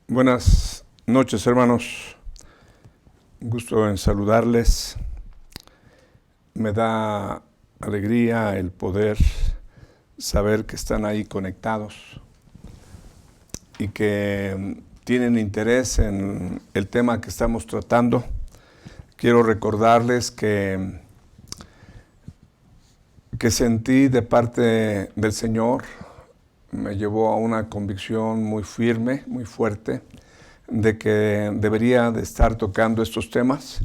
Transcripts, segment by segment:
Buenas noches, hermanos. Un gusto en saludarles. Me da alegría el poder saber que están ahí conectados y que tienen interés en el tema que estamos tratando. Quiero recordarles que sentí de parte del Señor, me llevó a una convicción muy firme, muy fuerte, de que debería de estar tocando estos temas,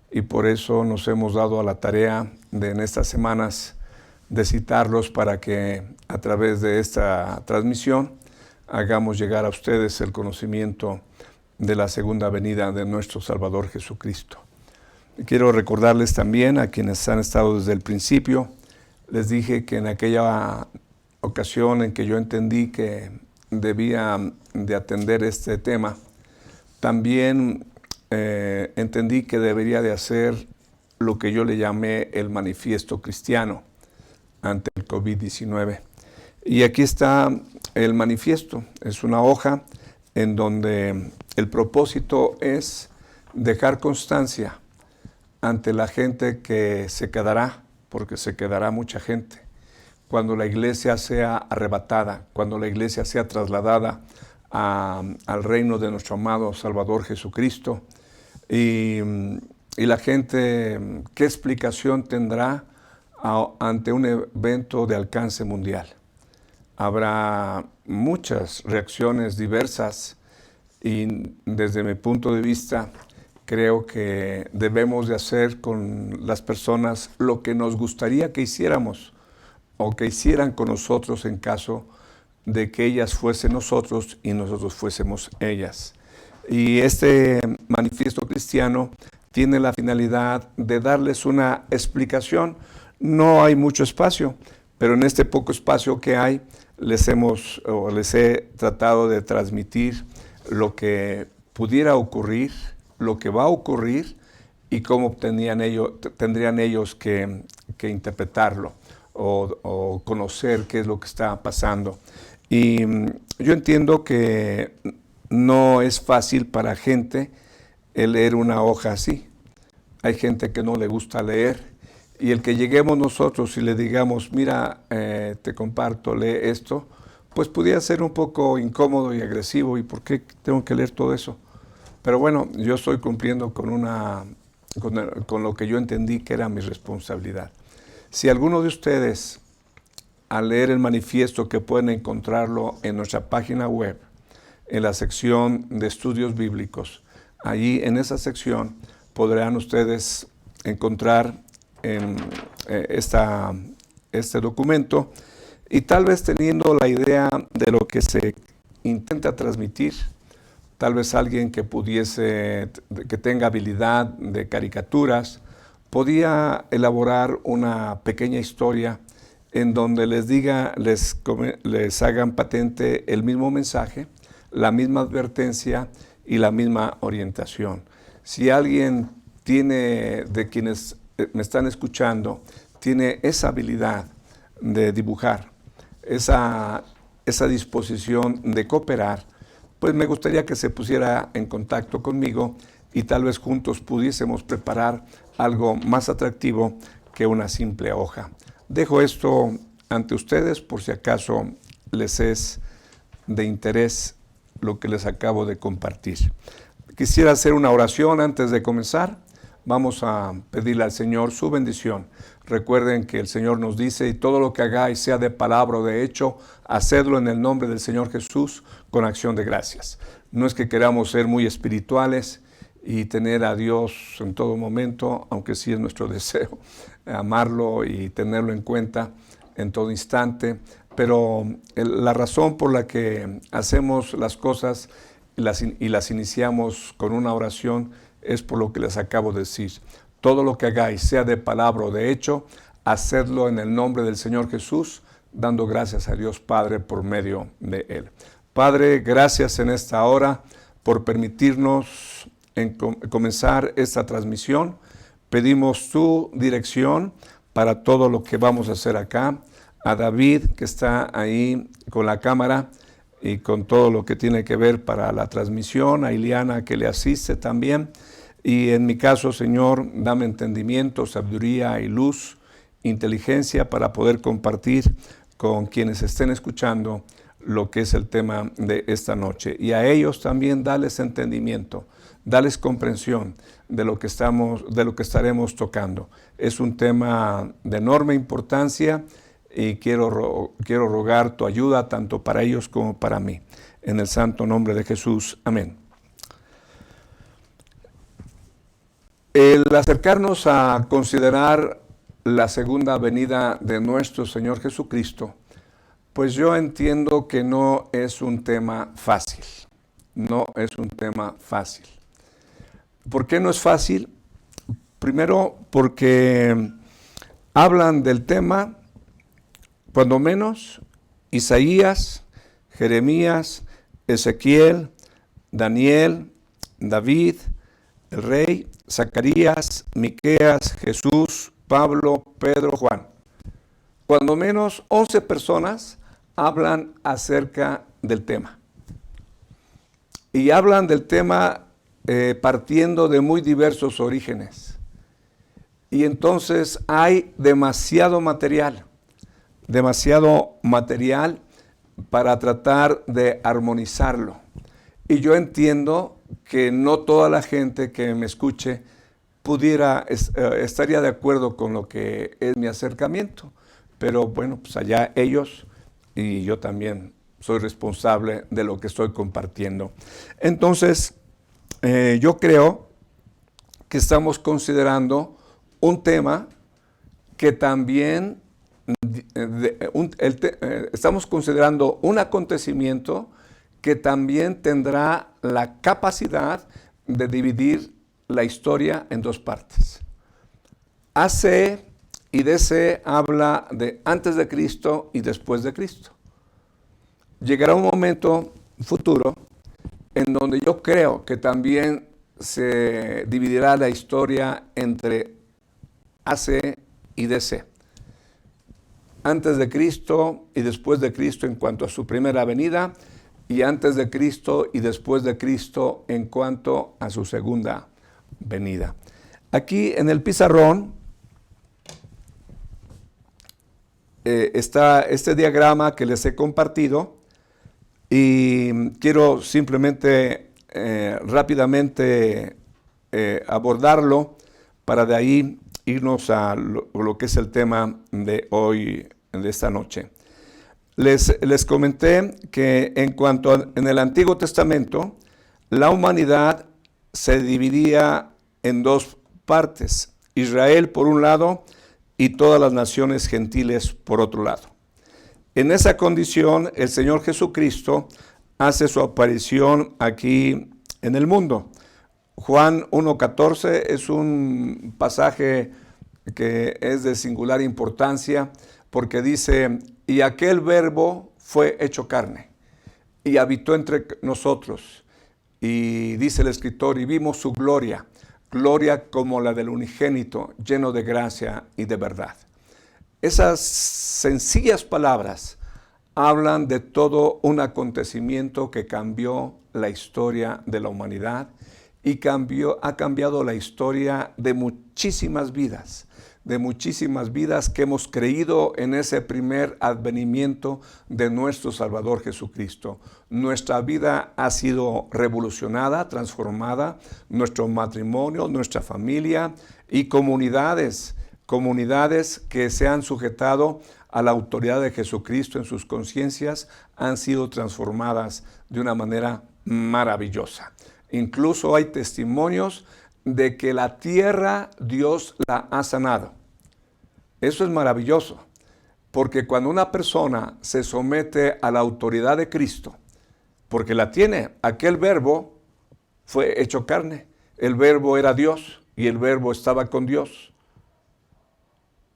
y por eso nos hemos dado a la tarea de en estas semanas de citarlos para que a través de esta transmisión hagamos llegar a ustedes el conocimiento de la segunda venida de nuestro Salvador Jesucristo. Quiero recordarles también a quienes han estado desde el principio. Les dije que en aquella ocasión en que yo entendí que debía de atender este tema, también entendí que debería de hacer lo que yo le llamé el manifiesto cristiano ante el COVID-19. Y aquí está el manifiesto. Es una hoja en donde el propósito es dejar constancia ante la gente que se quedará, porque se quedará mucha gente, cuando la iglesia sea arrebatada, cuando la iglesia sea trasladada al reino de nuestro amado Salvador Jesucristo. Y la gente, ¿qué explicación tendrá ante un evento de alcance mundial? Habrá muchas reacciones diversas y desde mi punto de vista creo que debemos de hacer con las personas lo que nos gustaría que hiciéramos o que hicieran con nosotros en caso de que ellas fuesen nosotros y nosotros fuésemos ellas. Y este manifiesto cristiano tiene la finalidad de darles una explicación. No hay mucho espacio, pero en este poco espacio que hay, les he tratado de transmitir lo que pudiera ocurrir, lo que va a ocurrir y cómo tendrían ellos que interpretarlo o conocer qué es lo que está pasando. Y yo entiendo que no es fácil para gente el leer una hoja así. Hay gente que no le gusta leer, y el que lleguemos nosotros y le digamos, mira, te comparto, lee esto, pues pudiera ser un poco incómodo y agresivo. ¿Y por qué tengo que leer todo eso? Pero bueno, yo estoy cumpliendo con lo que yo entendí que era mi responsabilidad. Si alguno de ustedes, al leer el manifiesto, que pueden encontrarlo en nuestra página web, en la sección de estudios bíblicos, allí en esa sección podrán ustedes encontrar este documento, y tal vez teniendo la idea de lo que se intenta transmitir, tal vez alguien que tenga habilidad de caricaturas, podía elaborar una pequeña historia en donde les hagan patente el mismo mensaje, la misma advertencia y la misma orientación. Si alguien de quienes me están escuchando, tiene esa habilidad de dibujar, esa disposición de cooperar, pues me gustaría que se pusiera en contacto conmigo y tal vez juntos pudiésemos preparar algo más atractivo que una simple hoja. Dejo esto ante ustedes por si acaso les es de interés lo que les acabo de compartir. Quisiera hacer una oración antes de comenzar. Vamos a pedirle al Señor su bendición. Recuerden que el Señor nos dice, y todo lo que hagáis, sea de palabra o de hecho, hacedlo en el nombre del Señor Jesús con acción de gracias. No es que queramos ser muy espirituales y tener a Dios en todo momento, aunque sí es nuestro deseo, amarlo y tenerlo en cuenta en todo instante, pero la razón por la que hacemos las cosas y las iniciamos con una oración es por lo que les acabo de decir. Todo lo que hagáis, sea de palabra o de hecho, hacedlo en el nombre del Señor Jesús, dando gracias a Dios Padre por medio de Él. Padre, gracias en esta hora por permitirnos comenzar esta transmisión. Pedimos tu dirección para todo lo que vamos a hacer acá. A David, que está ahí con la cámara, y con todo lo que tiene que ver para la transmisión, a Ileana que le asiste también. Y en mi caso, Señor, dame entendimiento, sabiduría y luz, inteligencia para poder compartir con quienes estén escuchando lo que es el tema de esta noche. Y a ellos también dales entendimiento, dales comprensión de lo que estaremos tocando. Es un tema de enorme importancia y quiero rogar tu ayuda tanto para ellos como para mí. En el santo nombre de Jesús. Amén. El acercarnos a considerar la segunda venida de nuestro Señor Jesucristo, pues yo entiendo que no es un tema fácil. No es un tema fácil. ¿Por qué no es fácil? Primero, porque hablan del tema, cuando menos, Isaías, Jeremías, Ezequiel, Daniel, David, el rey, Zacarías, Miqueas, Jesús, Pablo, Pedro, Juan. Cuando menos 11 personas hablan acerca del tema. Y hablan del tema partiendo de muy diversos orígenes. Y entonces hay demasiado material para tratar de armonizarlo. Y yo entiendo que no toda la gente que me escuche estaría de acuerdo con lo que es mi acercamiento. Pero bueno, pues allá ellos, y yo también soy responsable de lo que estoy compartiendo. Entonces, yo creo que estamos considerando un tema que también, estamos considerando un acontecimiento que también tendrá la capacidad de dividir la historia en dos partes. AC y DC habla de antes de Cristo y después de Cristo. Llegará un momento futuro en donde yo creo que también se dividirá la historia entre AC y DC. Antes de Cristo y después de Cristo en cuanto a su primera venida, y antes de Cristo y después de Cristo en cuanto a su segunda venida. Aquí en el pizarrón está este diagrama que les he compartido y quiero simplemente rápidamente abordarlo para de ahí irnos a lo que es el tema de hoy, de esta noche. Les comenté que en el Antiguo Testamento, la humanidad se dividía en dos partes, Israel por un lado y todas las naciones gentiles por otro lado. En esa condición, el Señor Jesucristo hace su aparición aquí en el mundo. Juan 1:14 es un pasaje que es de singular importancia porque dice: y aquel verbo fue hecho carne y habitó entre nosotros. Y dice el escritor, y vimos su gloria, gloria como la del unigénito, lleno de gracia y de verdad. Esas sencillas palabras hablan de todo un acontecimiento que cambió la historia de la humanidad y ha cambiado la historia de muchísimas vidas que hemos creído en ese primer advenimiento de nuestro Salvador Jesucristo. Nuestra vida ha sido revolucionada, transformada, nuestro matrimonio, nuestra familia y comunidades que se han sujetado a la autoridad de Jesucristo en sus conciencias han sido transformadas de una manera maravillosa. Incluso hay testimonios de que la tierra Dios la ha sanado. Eso es maravilloso, porque cuando una persona se somete a la autoridad de Cristo, porque la tiene, aquel verbo fue hecho carne, el verbo era Dios y el verbo estaba con Dios.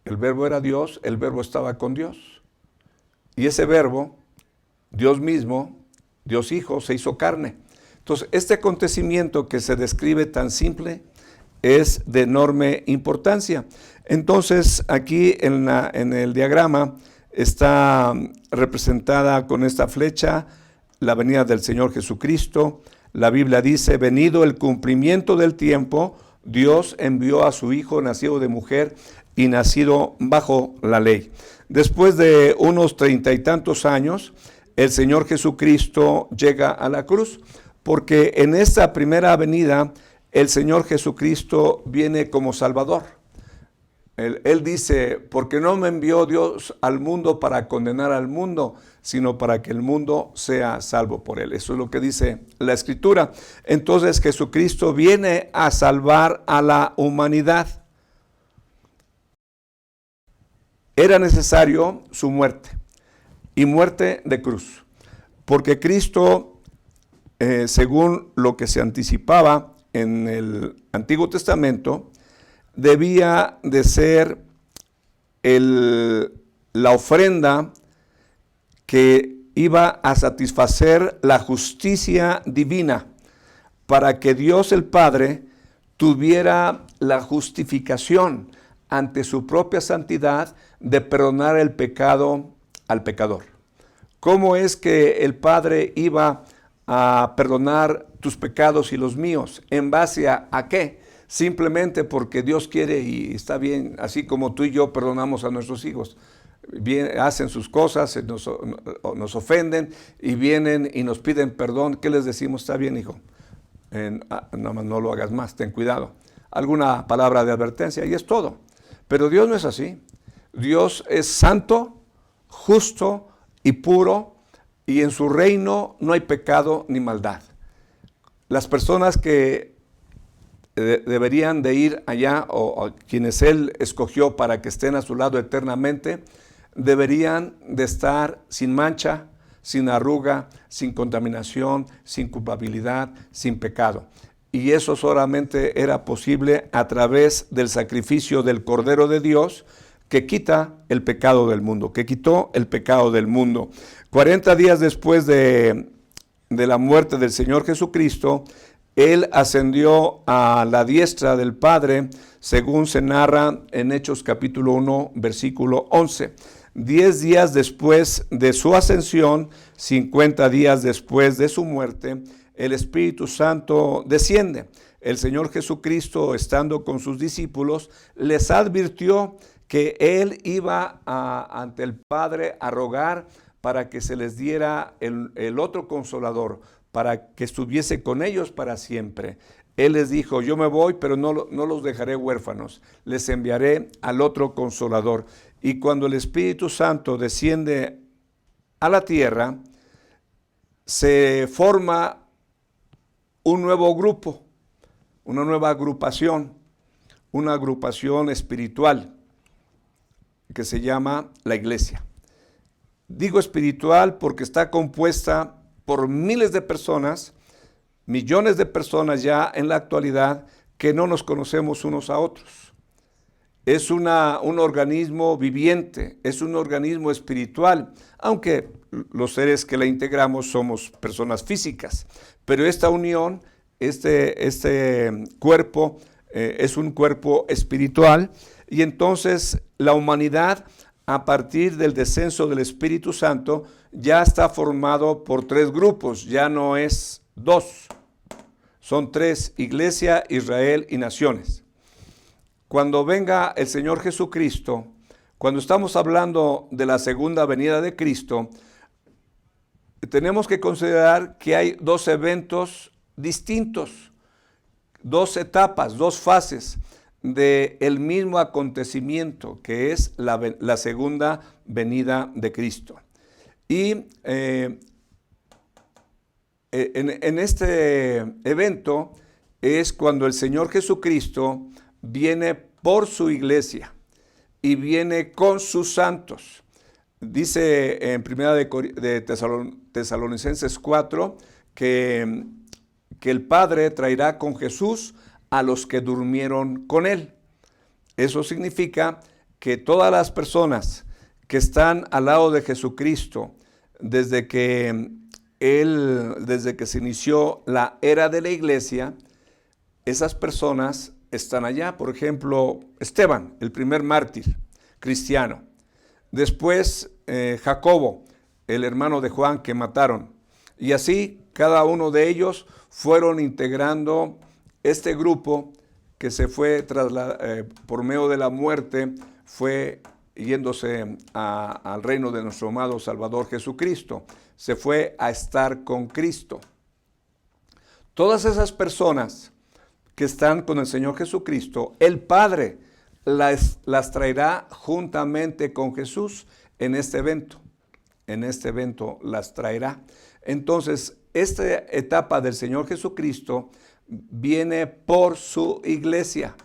El verbo era Dios, el verbo estaba con Dios. Y ese verbo, Dios mismo, Dios Hijo, se hizo carne. Entonces, este acontecimiento que se describe tan simple es de enorme importancia. Entonces, aquí en el diagrama está representada con esta flecha la venida del Señor Jesucristo. La Biblia dice, venido el cumplimiento del tiempo, Dios envió a su Hijo nacido de mujer y nacido bajo la ley. Después de unos 30 y tantos años, el Señor Jesucristo llega a la cruz, porque en esta primera venida el Señor Jesucristo viene como Salvador. Él dice, porque no me envió Dios al mundo para condenar al mundo, sino para que el mundo sea salvo por él. Eso es lo que dice la Escritura. Entonces Jesucristo viene a salvar a la humanidad. Era necesario su muerte, y muerte de cruz, porque Cristo, según lo que se anticipaba en el Antiguo Testamento, debía de ser la ofrenda que iba a satisfacer la justicia divina, para que Dios el Padre tuviera la justificación ante su propia santidad de perdonar el pecado al pecador. ¿Cómo es que el Padre iba a perdonar tus pecados y los míos? ¿En base a qué? Simplemente porque Dios quiere y está bien, así como tú y yo perdonamos a nuestros hijos. Bien, hacen sus cosas, nos ofenden y vienen y nos piden perdón. ¿Qué les decimos? Está bien, hijo, nada más no lo hagas más, ten cuidado. Alguna palabra de advertencia y es todo. Pero Dios no es así. Dios es santo, justo y puro, y en su reino no hay pecado ni maldad. Las personas que deberían de ir allá, o quienes Él escogió para que estén a su lado eternamente, deberían de estar sin mancha, sin arruga, sin contaminación, sin culpabilidad, sin pecado. Y eso solamente era posible a través del sacrificio del Cordero de Dios, que quita el pecado del mundo, que quitó el pecado del mundo. 40 días después de la muerte del Señor Jesucristo, Él ascendió a la diestra del Padre, según se narra en Hechos capítulo 1, versículo 11. 10 días después de su ascensión, 50 días después de su muerte, el Espíritu Santo desciende. El Señor Jesucristo, estando con sus discípulos, les advirtió que Él iba ante el Padre a rogar para que se les diera el otro Consolador, para que estuviese con ellos para siempre. Él les dijo, yo me voy, pero no los dejaré huérfanos, les enviaré al otro Consolador. Y cuando el Espíritu Santo desciende a la tierra, se forma un nuevo grupo, una nueva agrupación, una agrupación espiritual que se llama la iglesia. Digo espiritual porque está compuesta por miles de personas, millones de personas ya en la actualidad, que no nos conocemos unos a otros. Es un organismo viviente, es un organismo espiritual, aunque los seres que la integramos somos personas físicas. Pero esta unión, este cuerpo, es un cuerpo espiritual, y entonces la humanidad, a partir del descenso del Espíritu Santo, ya está formado por 3 grupos, ya no es 2, son 3, Iglesia, Israel y naciones. Cuando venga el Señor Jesucristo, cuando estamos hablando de la segunda venida de Cristo, tenemos que considerar que hay 2 eventos distintos, 2 etapas, 2 fases del mismo acontecimiento, que es la segunda venida de Cristo. Y en este evento es cuando el Señor Jesucristo viene por su iglesia y viene con sus santos. Dice en primera de Tesalonicenses 4 que el Padre traerá con Jesús a los que durmieron con Él. Eso significa que todas las personas que están al lado de Jesucristo desde que se inició la era de la iglesia, esas personas están allá. Por ejemplo, Esteban, el primer mártir cristiano. Después Jacobo, el hermano de Juan que mataron. Y así cada uno de ellos fueron integrando este grupo que se fue por medio de la muerte, fue yéndose al reino de nuestro amado Salvador Jesucristo. Se fue a estar con Cristo. Todas esas personas que están con el Señor Jesucristo, el Padre las traerá juntamente con Jesús en este evento. En este evento las traerá. Entonces, esta etapa del Señor Jesucristo viene por su iglesia.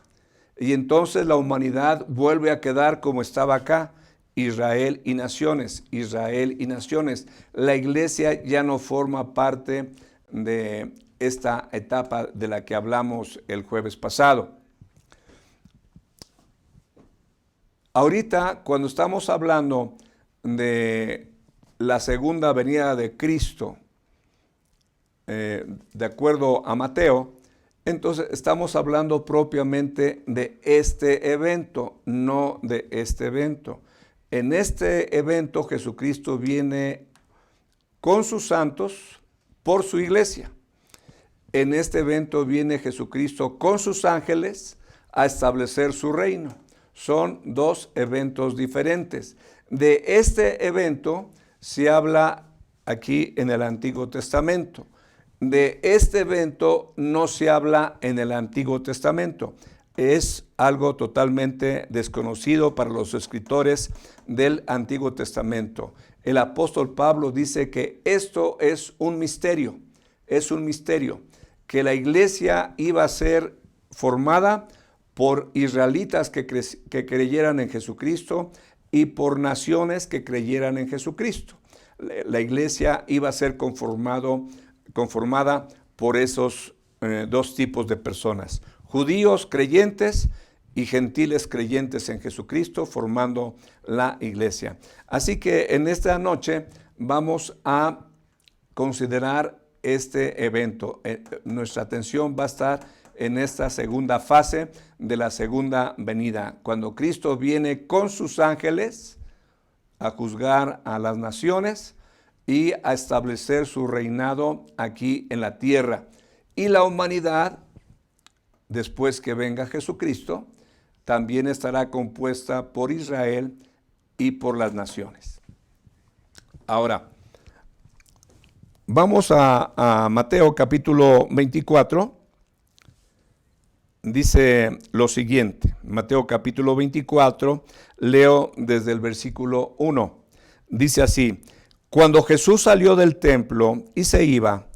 Y entonces la humanidad vuelve a quedar como estaba acá. Israel y naciones, Israel y naciones. La iglesia ya no forma parte de esta etapa de la que hablamos el jueves pasado. Ahorita, cuando estamos hablando de la segunda venida de Cristo, de acuerdo a Mateo, entonces estamos hablando propiamente de este evento, no de este evento. En este evento Jesucristo viene con sus santos por su iglesia. En este evento viene Jesucristo con sus ángeles a establecer su reino. Son dos eventos diferentes. De este evento se habla aquí en el Antiguo Testamento. De este evento no se habla en el Antiguo Testamento. Es algo totalmente desconocido para los escritores del Antiguo Testamento. El apóstol Pablo dice que esto es un misterio, que la iglesia iba a ser formada por israelitas que creyeran en Jesucristo y por naciones que creyeran en Jesucristo. La iglesia iba a ser conformada por esos dos tipos de personas, judíos creyentes y gentiles creyentes en Jesucristo, formando la iglesia. Así que en esta noche vamos a considerar este evento. Nuestra atención va a estar en esta segunda fase de la segunda venida, cuando Cristo viene con sus ángeles a juzgar a las naciones y a establecer su reinado aquí en la tierra. Y la humanidad, después que venga Jesucristo, también estará compuesta por Israel y por las naciones. Ahora, vamos a Mateo capítulo 24. Dice lo siguiente, Mateo capítulo 24, leo desde el versículo 1. Dice así: cuando Jesús salió del templo y se iba,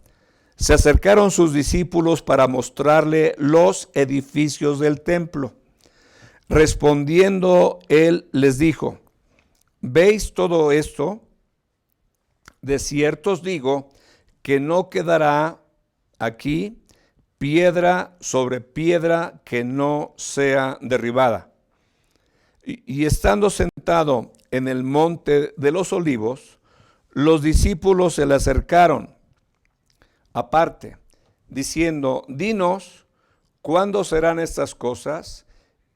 se acercaron sus discípulos para mostrarle los edificios del templo. Respondiendo él les dijo: ¿veis todo esto? De cierto os digo que no quedará aquí piedra sobre piedra que no sea derribada. Y estando sentado en el monte de los olivos, los discípulos se le acercaron aparte, diciendo: dinos, ¿cuándo serán estas cosas?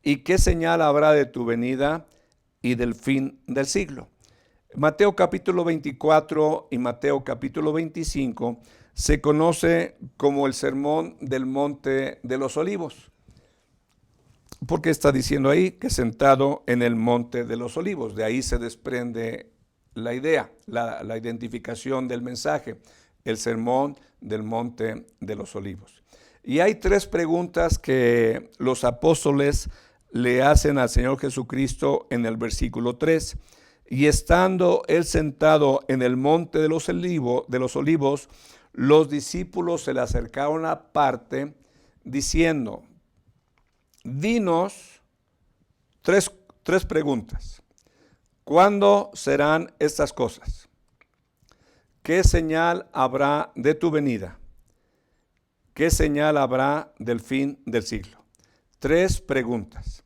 ¿Y qué señal habrá de tu venida y del fin del siglo? Mateo capítulo 24 y Mateo capítulo 25 se conoce como el sermón del monte de los olivos. ¿Por qué está diciendo ahí que sentado en el monte de los olivos? De ahí se desprende la idea, la identificación del mensaje, el sermón del monte de los olivos. Y hay tres preguntas que los apóstoles le hacen al Señor Jesucristo en el versículo 3. Y estando él sentado en el monte de los olivos, los discípulos se le acercaron aparte diciendo: dinos, tres preguntas. ¿Cuándo serán estas cosas? ¿Qué señal habrá de tu venida? ¿Qué señal habrá del fin del siglo? Tres preguntas.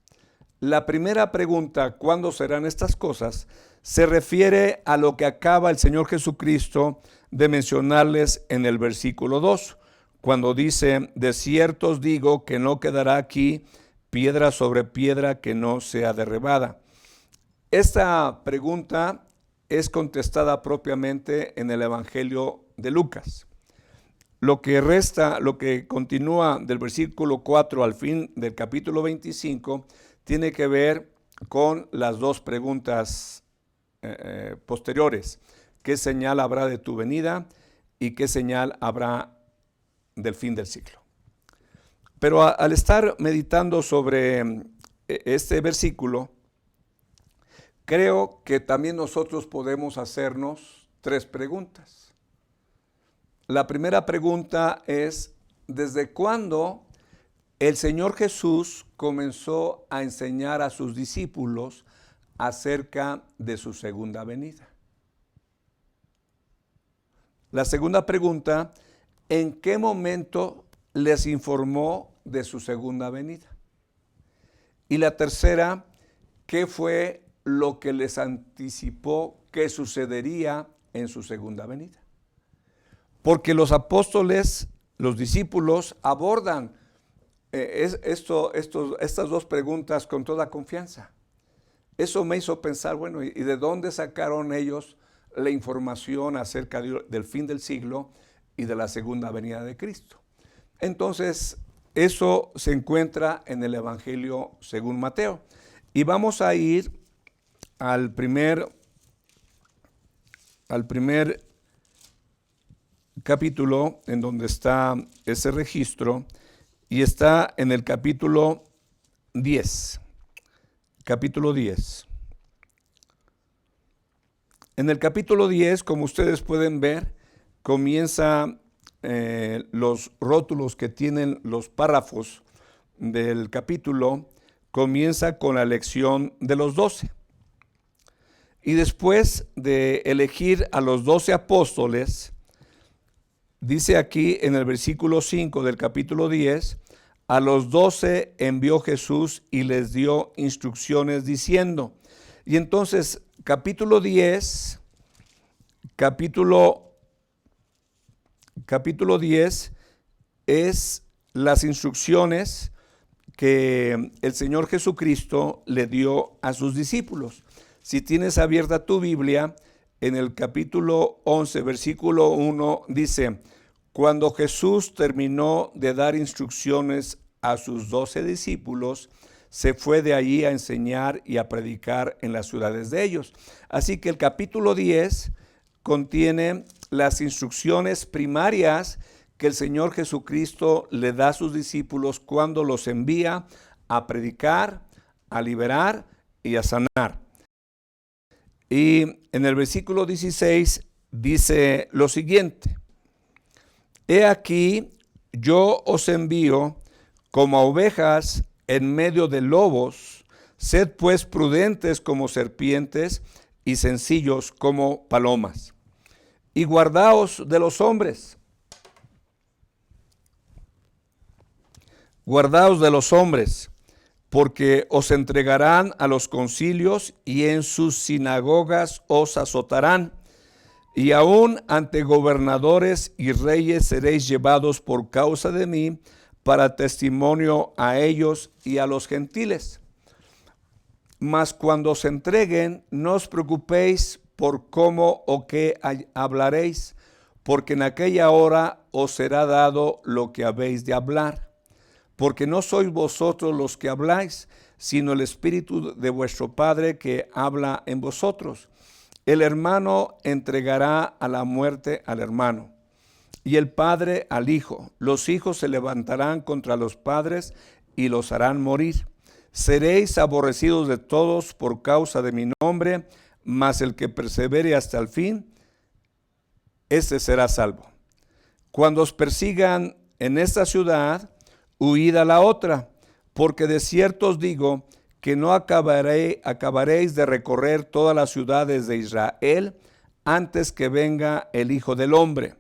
La primera pregunta, ¿cuándo serán estas cosas?, se refiere a lo que acaba el Señor Jesucristo de mencionarles en el versículo 2, cuando dice: de cierto os digo que no quedará aquí piedra sobre piedra que no sea derribada. Esta pregunta es contestada propiamente en el Evangelio de Lucas. Lo que resta, lo que continúa del versículo 4 al fin del capítulo 25, tiene que ver con las dos preguntas posteriores. ¿Qué señal habrá de tu venida y qué señal habrá del fin del siglo? Pero al estar meditando sobre este versículo, creo que también nosotros podemos hacernos tres preguntas. La primera pregunta es, ¿desde cuándo el Señor Jesús comenzó a enseñar a sus discípulos acerca de su segunda venida? La segunda pregunta, ¿en qué momento les informó de su segunda venida? Y la tercera, ¿qué fue lo que les anticipó que sucedería en su segunda venida? Porque los apóstoles, los discípulos, abordan estas dos preguntas con toda confianza. Eso me hizo pensar, bueno, ¿y de dónde sacaron ellos la información acerca del fin del siglo y de la segunda venida de Cristo? Entonces, eso se encuentra en el Evangelio según Mateo. Y vamos a ir al primer capítulo en donde está ese registro, y está en el capítulo 10. Capítulo 10. En el capítulo 10, como ustedes pueden ver, comienza los rótulos que tienen los párrafos del capítulo, comienza con la elección de los 12. Y después de elegir a los 12 apóstoles, dice aquí en el versículo 5 del capítulo 10, a los 12 envió Jesús y les dio instrucciones diciendo. Y entonces, capítulo 10 es las instrucciones que el Señor Jesucristo le dio a sus discípulos. Si tienes abierta tu Biblia, en el capítulo 11, versículo 1, dice: cuando Jesús terminó de dar instrucciones a sus 12 discípulos, se fue de allí a enseñar y a predicar en las ciudades de ellos. Así que el capítulo 10 contiene las instrucciones primarias que el Señor Jesucristo le da a sus discípulos cuando los envía a predicar, a liberar y a sanar. Y en el versículo 16 dice lo siguiente: he aquí, yo os envío como a ovejas en medio de lobos. Sed pues prudentes como serpientes y sencillos como palomas. Y guardaos de los hombres. Guardaos de los hombres, porque os entregarán a los concilios y en sus sinagogas os azotarán. Y aún ante gobernadores y reyes seréis llevados por causa de mí, para testimonio a ellos y a los gentiles. Mas cuando os entreguen, no os preocupéis por cómo o qué hablaréis, porque en aquella hora os será dado lo que habéis de hablar. Porque no sois vosotros los que habláis, sino el Espíritu de vuestro Padre que habla en vosotros. El hermano entregará a la muerte al hermano, y el padre al hijo. Los hijos se levantarán contra los padres y los harán morir. Seréis aborrecidos de todos por causa de mi nombre, mas el que persevere hasta el fin, ese será salvo. Cuando os persigan en esta ciudad, huid a la otra, porque de cierto os digo que no acabaréis de recorrer todas las ciudades de Israel antes que venga el Hijo del Hombre.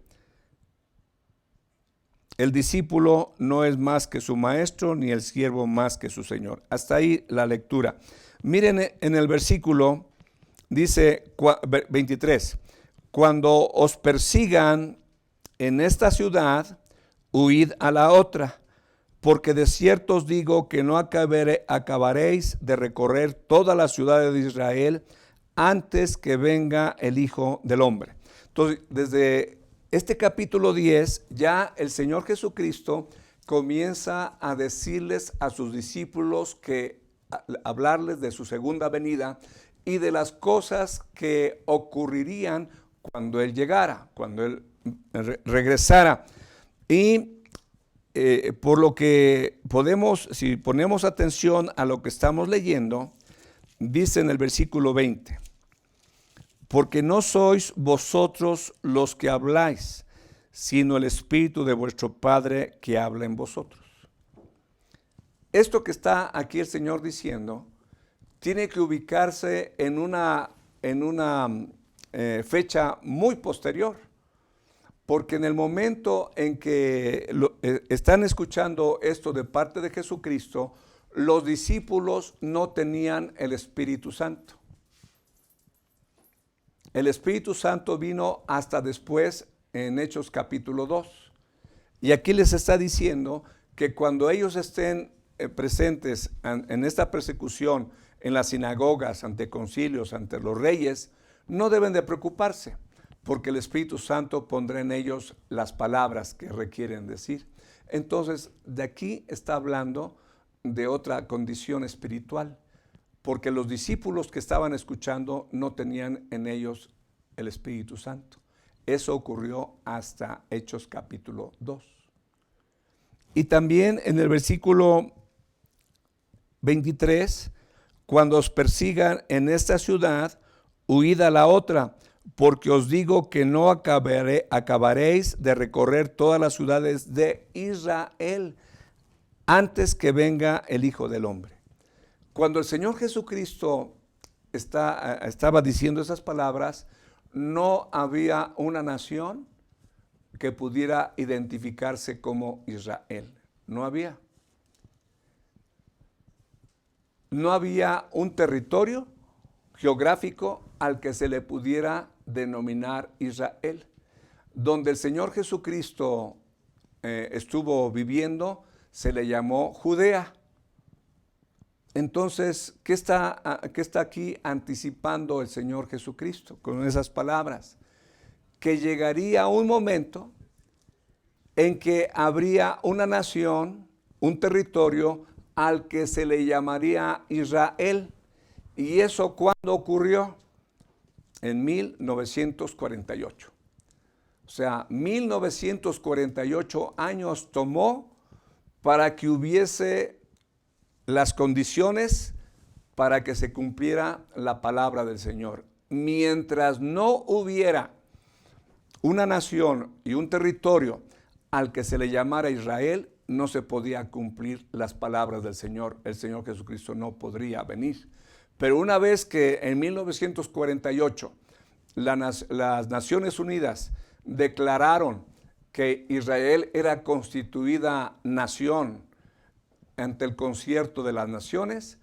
El discípulo no es más que su maestro, ni el siervo más que su señor. Hasta ahí la lectura. Miren en el versículo, dice 23, cuando os persigan en esta ciudad, huid a la otra, porque de cierto os digo que no acabaréis de recorrer todas las ciudades de Israel antes que venga el Hijo del Hombre. Entonces, desde este capítulo 10, ya el Señor Jesucristo comienza a decirles a sus discípulos hablarles de su segunda venida y de las cosas que ocurrirían cuando Él llegara, cuando Él regresara. Y por lo que podemos, si ponemos atención a lo que estamos leyendo, dice en el versículo 20, porque no sois vosotros los que habláis, sino el Espíritu de vuestro Padre que habla en vosotros. Esto que está aquí el Señor diciendo, tiene que ubicarse en una fecha muy posterior, porque en el momento en que están escuchando esto de parte de Jesucristo, los discípulos no tenían el Espíritu Santo. El Espíritu Santo vino hasta después en Hechos capítulo 2. Y aquí les está diciendo que cuando ellos estén presentes en esta persecución, en las sinagogas, ante concilios, ante los reyes, no deben de preocuparse, porque el Espíritu Santo pondrá en ellos las palabras que requieren decir. Entonces, de aquí está hablando de otra condición espiritual, porque los discípulos que estaban escuchando no tenían en ellos el Espíritu Santo. Eso ocurrió hasta Hechos capítulo 2. Y también en el versículo 23, cuando os persigan en esta ciudad, huid a la otra, porque os digo que no acabaréis de recorrer todas las ciudades de Israel antes que venga el Hijo del Hombre. Cuando el Señor Jesucristo estaba diciendo esas palabras, no había una nación que pudiera identificarse como Israel. No había. No había un territorio geográfico al que se le pudiera denominar Israel. Donde el Señor Jesucristo estuvo viviendo, se le llamó Judea. Entonces, ¿qué está aquí anticipando el Señor Jesucristo con esas palabras? Que llegaría un momento en que habría una nación, un territorio al que se le llamaría Israel. ¿Y eso cuándo ocurrió? En 1948. O sea, 1948 años tomó para que hubiese las condiciones para que se cumpliera la palabra del Señor. Mientras no hubiera una nación y un territorio al que se le llamara Israel, no se podía cumplir las palabras del Señor. El Señor Jesucristo no podría venir. Pero una vez que en 1948 las Naciones Unidas declararon que Israel era constituida nación ante el Concierto de las Naciones,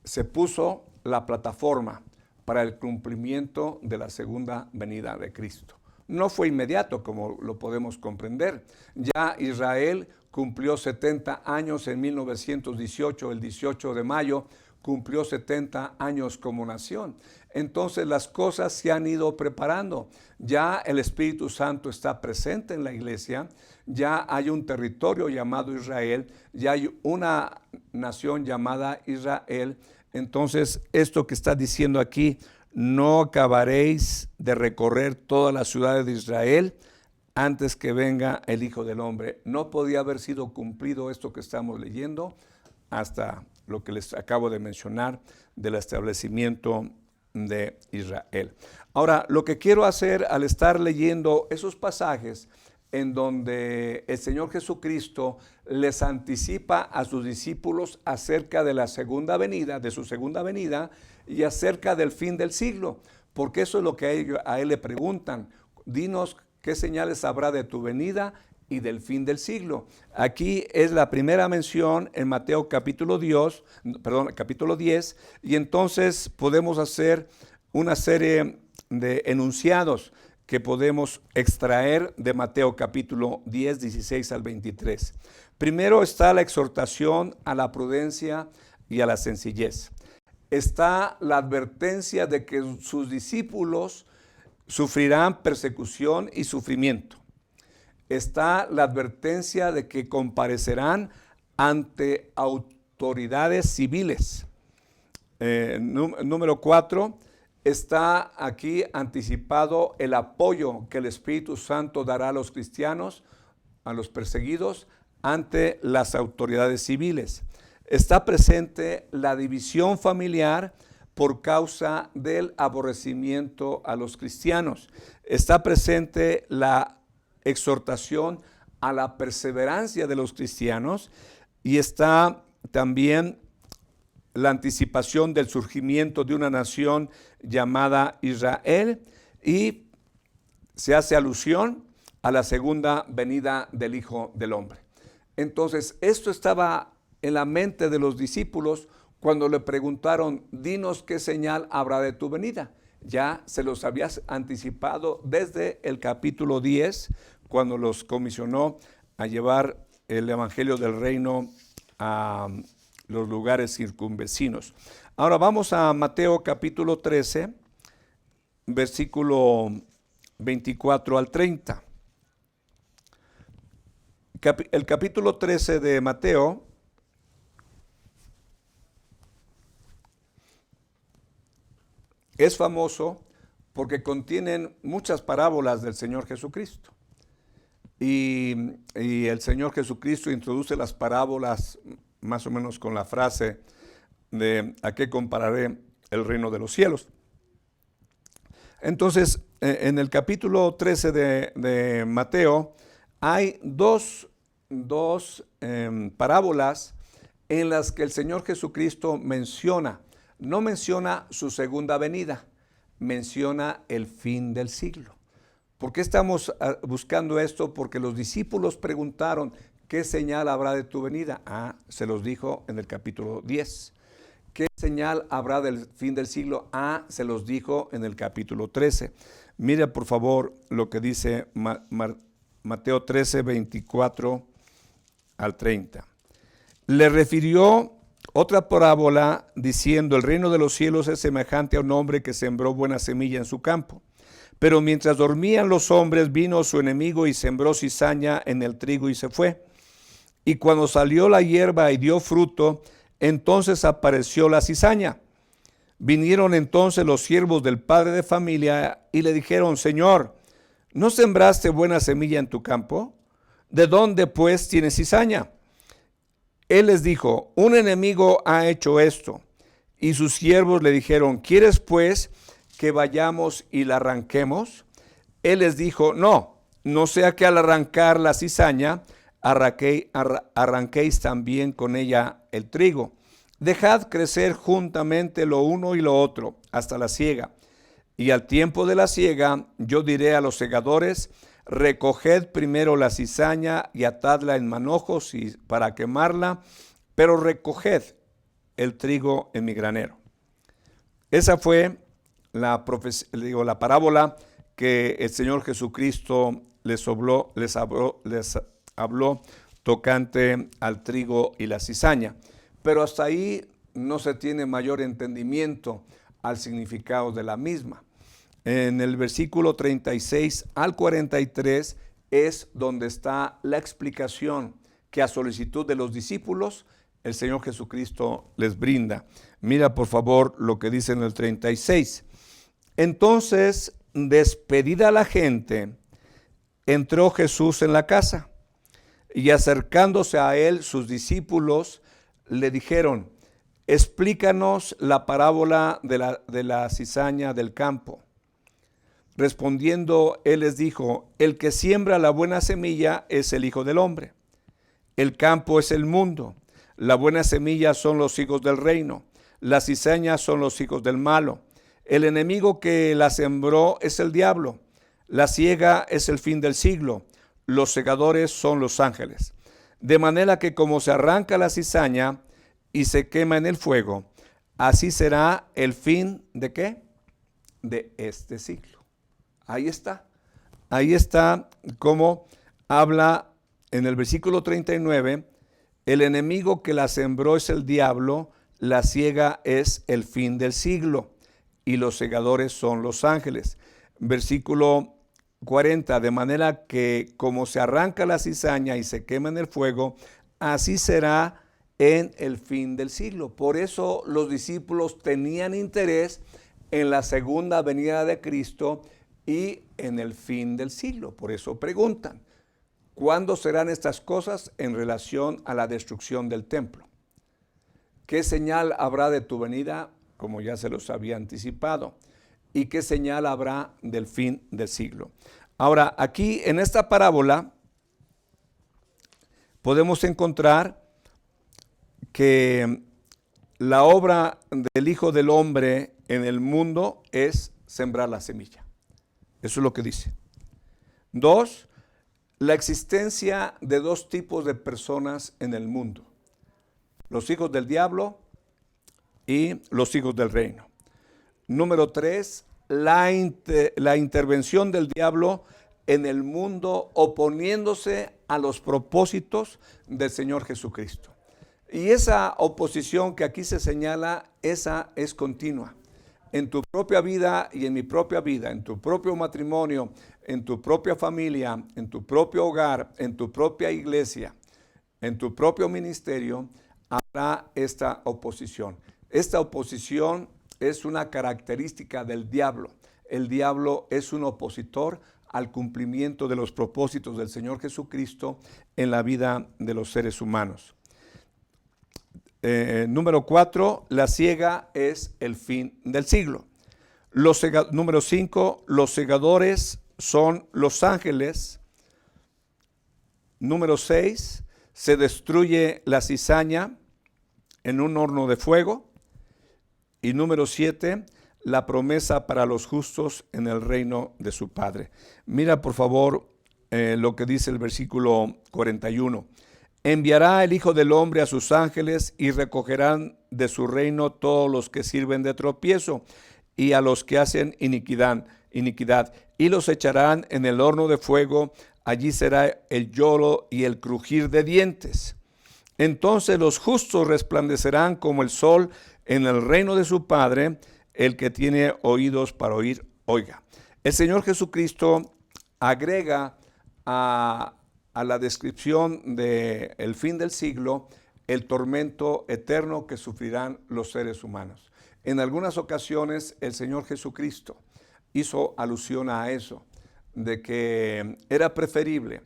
se puso la plataforma para el cumplimiento de la segunda venida de Cristo. No fue inmediato, como lo podemos comprender. Ya Israel cumplió 70 años en 1918, el 18 de mayo, cumplió 70 años como nación. Entonces las cosas se han ido preparando. Ya el Espíritu Santo está presente en la iglesia, ya hay un territorio llamado Israel, ya hay una nación llamada Israel. Entonces esto que está diciendo aquí, no acabaréis de recorrer todas las ciudades de Israel antes que venga el Hijo del Hombre. No podía haber sido cumplido esto que estamos leyendo hasta lo que les acabo de mencionar del establecimiento de Israel. Ahora, lo que quiero hacer al estar leyendo esos pasajes en donde el Señor Jesucristo les anticipa a sus discípulos acerca de la segunda venida, de su segunda venida, y acerca del fin del siglo, porque eso es lo que a él le preguntan. Dinos qué señales habrá de tu venida y del fin del siglo. Aquí es la primera mención en Mateo capítulo 10, y entonces podemos hacer una serie de enunciados que podemos extraer de Mateo capítulo 10, 16 al 23. Primero está la exhortación a la prudencia y a la sencillez. Está la advertencia de que sus discípulos sufrirán persecución y sufrimiento. Está la advertencia de que comparecerán ante autoridades civiles. Número 4, está aquí anticipado el apoyo que el Espíritu Santo dará a los cristianos, a los perseguidos, ante las autoridades civiles. Está presente la división familiar por causa del aborrecimiento a los cristianos. Está presente la exhortación a la perseverancia de los cristianos y está también la anticipación del surgimiento de una nación llamada Israel y se hace alusión a la segunda venida del Hijo del Hombre. Entonces, esto estaba en la mente de los discípulos cuando le preguntaron, dinos qué señal habrá de tu venida. Ya se los habías anticipado desde el capítulo 10, cuando los comisionó a llevar el evangelio del reino a los lugares circunvecinos. Ahora vamos a Mateo capítulo 13, versículo 24 al 30. El capítulo 13 de Mateo es famoso porque contienen muchas parábolas del Señor Jesucristo. Y el Señor Jesucristo introduce las parábolas más o menos con la frase de ¿a qué compararé el reino de los cielos? Entonces, en el capítulo 13 de Mateo hay dos parábolas en las que el Señor Jesucristo no menciona su segunda venida, menciona el fin del siglo. ¿Por qué estamos buscando esto? Porque los discípulos preguntaron, ¿qué señal habrá de tu venida? Se los dijo en el capítulo 10. ¿Qué señal habrá del fin del siglo? Se los dijo en el capítulo 13. Mira por favor lo que dice Mateo 13, 24 al 30. Le refirió otra parábola diciendo, el reino de los cielos es semejante a un hombre que sembró buena semilla en su campo. Pero mientras dormían los hombres, vino su enemigo y sembró cizaña en el trigo y se fue. Y cuando salió la hierba y dio fruto, entonces apareció la cizaña. Vinieron entonces los siervos del padre de familia y le dijeron, Señor, ¿no sembraste buena semilla en tu campo? ¿De dónde pues tienes cizaña? Él les dijo, un enemigo ha hecho esto. Y sus siervos le dijeron, ¿quieres pues que vayamos y la arranquemos? Él les dijo, no sea que al arrancar la cizaña, arranquéis también con ella el trigo. Dejad crecer juntamente lo uno y lo otro hasta la siega. Y al tiempo de la siega, yo diré a los segadores, recoged primero la cizaña y atadla en manojos para quemarla, pero recoged el trigo en mi granero. Esa fue la parábola que el Señor Jesucristo les habló tocante al trigo y la cizaña. Pero hasta ahí no se tiene mayor entendimiento al significado de la misma. En el versículo 36 al 43 es donde está la explicación que a solicitud de los discípulos el Señor Jesucristo les brinda. Mira por favor lo que dice en el 36. Entonces, despedida la gente, entró Jesús en la casa y acercándose a él sus discípulos le dijeron, explícanos la parábola de la cizaña del campo. Respondiendo, él les dijo, el que siembra la buena semilla es el Hijo del Hombre. El campo es el mundo. La buena semilla son los hijos del reino. Las cizañas son los hijos del malo. El enemigo que la sembró es el diablo. La siega es el fin del siglo. Los segadores son los ángeles. De manera que como se arranca la cizaña y se quema en el fuego, así será el fin ¿de qué? De este siglo. Ahí está como habla en el versículo 39, el enemigo que la sembró es el diablo, la siega es el fin del siglo y los segadores son los ángeles. Versículo 40, de manera que como se arranca la cizaña y se quema en el fuego, así será en el fin del siglo. Por eso los discípulos tenían interés en la segunda venida de Cristo y en el fin del siglo. Por eso preguntan, ¿cuándo serán estas cosas en relación a la destrucción del templo? ¿Qué señal habrá de tu venida? Como ya se los había anticipado. ¿Y qué señal habrá del fin del siglo? Ahora, aquí en esta parábola podemos encontrar que la obra del Hijo del Hombre en el mundo es sembrar la semilla. Eso es lo que dice. 2, la existencia de dos tipos de personas en el mundo. Los hijos del diablo y los hijos del reino. Número 3, la intervención del diablo en el mundo oponiéndose a los propósitos del Señor Jesucristo. Y esa oposición que aquí se señala, esa es continua. En tu propia vida y en mi propia vida, en tu propio matrimonio, en tu propia familia, en tu propio hogar, en tu propia iglesia, en tu propio ministerio, habrá esta oposición. Esta oposición es una característica del diablo. El diablo es un opositor al cumplimiento de los propósitos del Señor Jesucristo en la vida de los seres humanos. Número 4, la siega es el fin del siglo. Número 5, los segadores son los ángeles. Número 6, se destruye la cizaña en un horno de fuego. Y número 7, la promesa para los justos en el reino de su Padre. Mira por favor lo que dice el versículo 41. Enviará el Hijo del Hombre a sus ángeles y recogerán de su reino todos los que sirven de tropiezo y a los que hacen iniquidad, y los echarán en el horno de fuego. Allí será el lloro y el crujir de dientes. Entonces los justos resplandecerán como el sol en el reino de su Padre. El que tiene oídos para oír, oiga. El Señor Jesucristo agrega a la descripción del fin del siglo el tormento eterno que sufrirán los seres humanos. En algunas ocasiones el Señor Jesucristo hizo alusión a eso, de que era preferible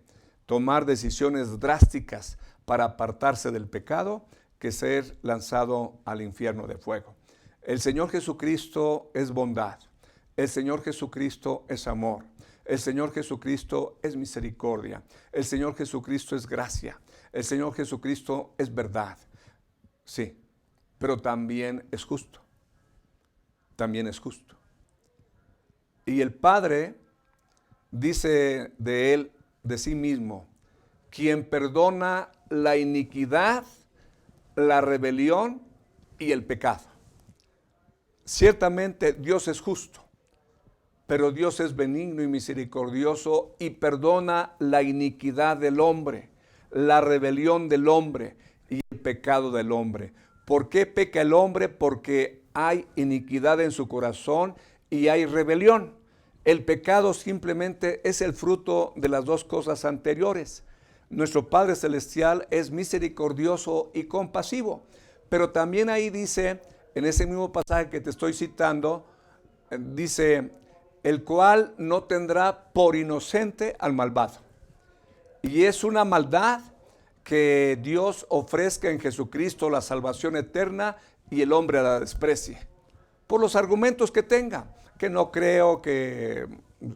tomar decisiones drásticas para apartarse del pecado que ser lanzado al infierno de fuego. El Señor Jesucristo es bondad, el Señor Jesucristo es amor, el Señor Jesucristo es misericordia, el Señor Jesucristo es gracia, el Señor Jesucristo es verdad. Sí, pero también es justo, también es justo. Y el Padre dice de él, de sí mismo, quien perdona la iniquidad, la rebelión y el pecado. Ciertamente Dios es justo, pero Dios es benigno y misericordioso y perdona la iniquidad del hombre, la rebelión del hombre y el pecado del hombre. ¿Por qué peca el hombre? Porque hay iniquidad en su corazón y hay rebelión. El pecado simplemente es el fruto de las dos cosas anteriores. Nuestro Padre Celestial es misericordioso y compasivo, pero también ahí dice, en ese mismo pasaje que te estoy citando, dice, el cual no tendrá por inocente al malvado. Y es una maldad que Dios ofrezca en Jesucristo la salvación eterna y el hombre la desprecie. Por los argumentos que tenga, que no creo, que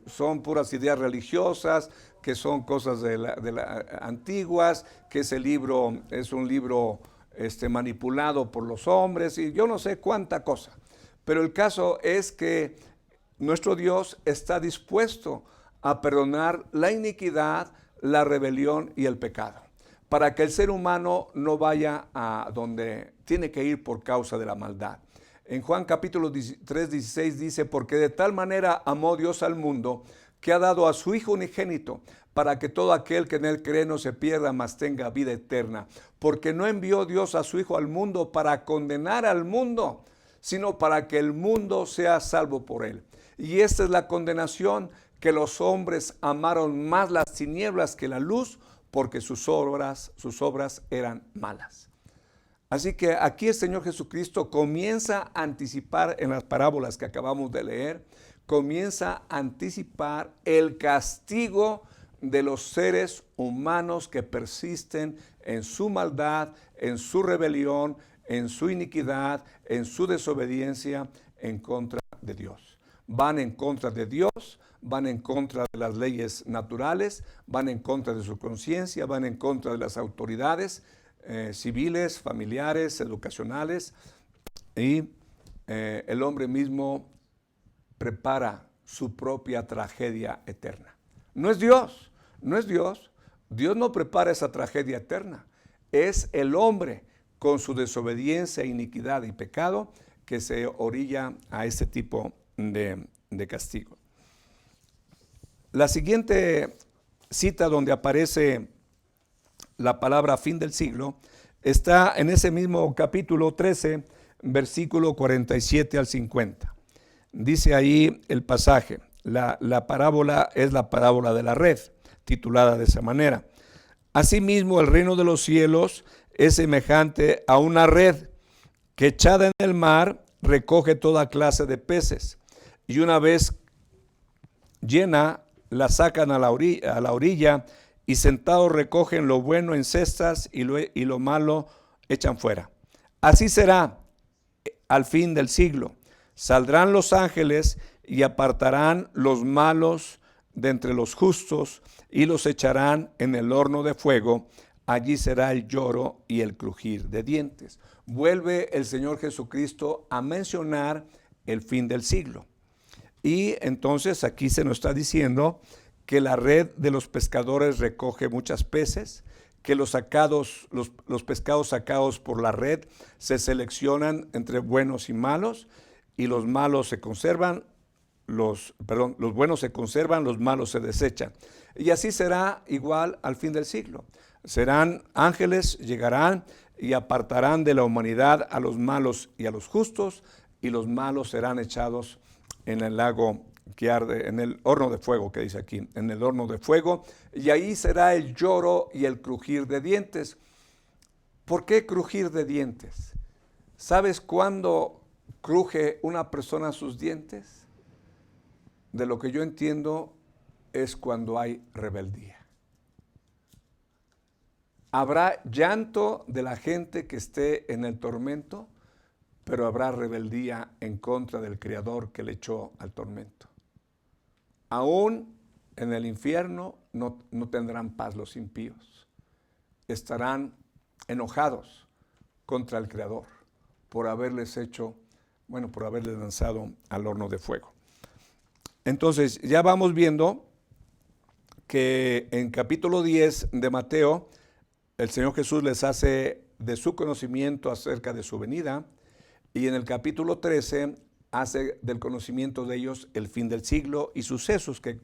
son puras ideas religiosas, que son cosas antiguas, que ese libro es un libro manipulado por los hombres y yo no sé cuánta cosa. Pero el caso es que nuestro Dios está dispuesto a perdonar la igualdad, la rebelión y el pecado, para que el ser humano no vaya a donde tiene que ir por causa de la maldad. En Juan capítulo 3:16 dice, porque de tal manera amó Dios al mundo, que ha dado a su Hijo unigénito, para que todo aquel que en él cree no se pierda, mas tenga vida eterna. Porque no envió Dios a su Hijo al mundo para condenar al mundo, sino para que el mundo sea salvo por él. Y esta es la condenación, que los hombres amaron más las tinieblas que la luz, porque sus obras eran malas. Así que aquí el Señor Jesucristo comienza a anticipar en las parábolas que acabamos de leer, comienza a anticipar el castigo de los seres humanos que persisten en su maldad, en su rebelión, en su iniquidad, en su desobediencia en contra de Dios. Van en contra de Dios, van en contra de las leyes naturales, van en contra de su conciencia, van en contra de las autoridades civiles, familiares, educacionales, y el hombre mismo prepara su propia tragedia eterna. No es Dios, no es Dios. Dios no prepara esa tragedia eterna. Es el hombre con su desobediencia, iniquidad y pecado que se orilla a ese tipo de castigo. La siguiente cita donde aparece la palabra fin del siglo está en ese mismo capítulo 13, versículo 47 al 50. Dice ahí el pasaje, la parábola es la parábola de la red, titulada de esa manera. Asimismo, el reino de los cielos es semejante a una red que, echada en el mar, recoge toda clase de peces, y una vez llena, la sacan a la orilla, y sentados recogen lo bueno en cestas, y lo malo echan fuera. Así será al fin del siglo. Saldrán los ángeles y apartarán los malos de entre los justos, y los echarán en el horno de fuego. Allí será el lloro y el crujir de dientes. Vuelve el Señor Jesucristo a mencionar el fin del siglo. Y entonces aquí se nos está diciendo que la red de los pescadores recoge muchas peces, que los pescados sacados por la red se seleccionan entre buenos y malos, y los malos se conservan, los buenos se conservan, los malos se desechan. Y así será igual al fin del siglo. Serán ángeles, llegarán y apartarán de la humanidad a los malos y a los justos, y los malos serán echados en el lago que arde, en el horno de fuego, que dice aquí, en el horno de fuego, y ahí será el lloro y el crujir de dientes. ¿Por qué crujir de dientes? ¿Sabes cuándo cruje una persona sus dientes? De lo que yo entiendo es cuando hay rebeldía. Habrá llanto de la gente que esté en el tormento, pero habrá rebeldía en contra del Creador que le echó al tormento. Aún en el infierno no tendrán paz los impíos. Estarán enojados contra el Creador por haberles lanzado al horno de fuego. Entonces, ya vamos viendo que en capítulo 10 de Mateo, el Señor Jesús les hace de su conocimiento acerca de su venida, y en el capítulo 13 hace del conocimiento de ellos el fin del siglo y sucesos que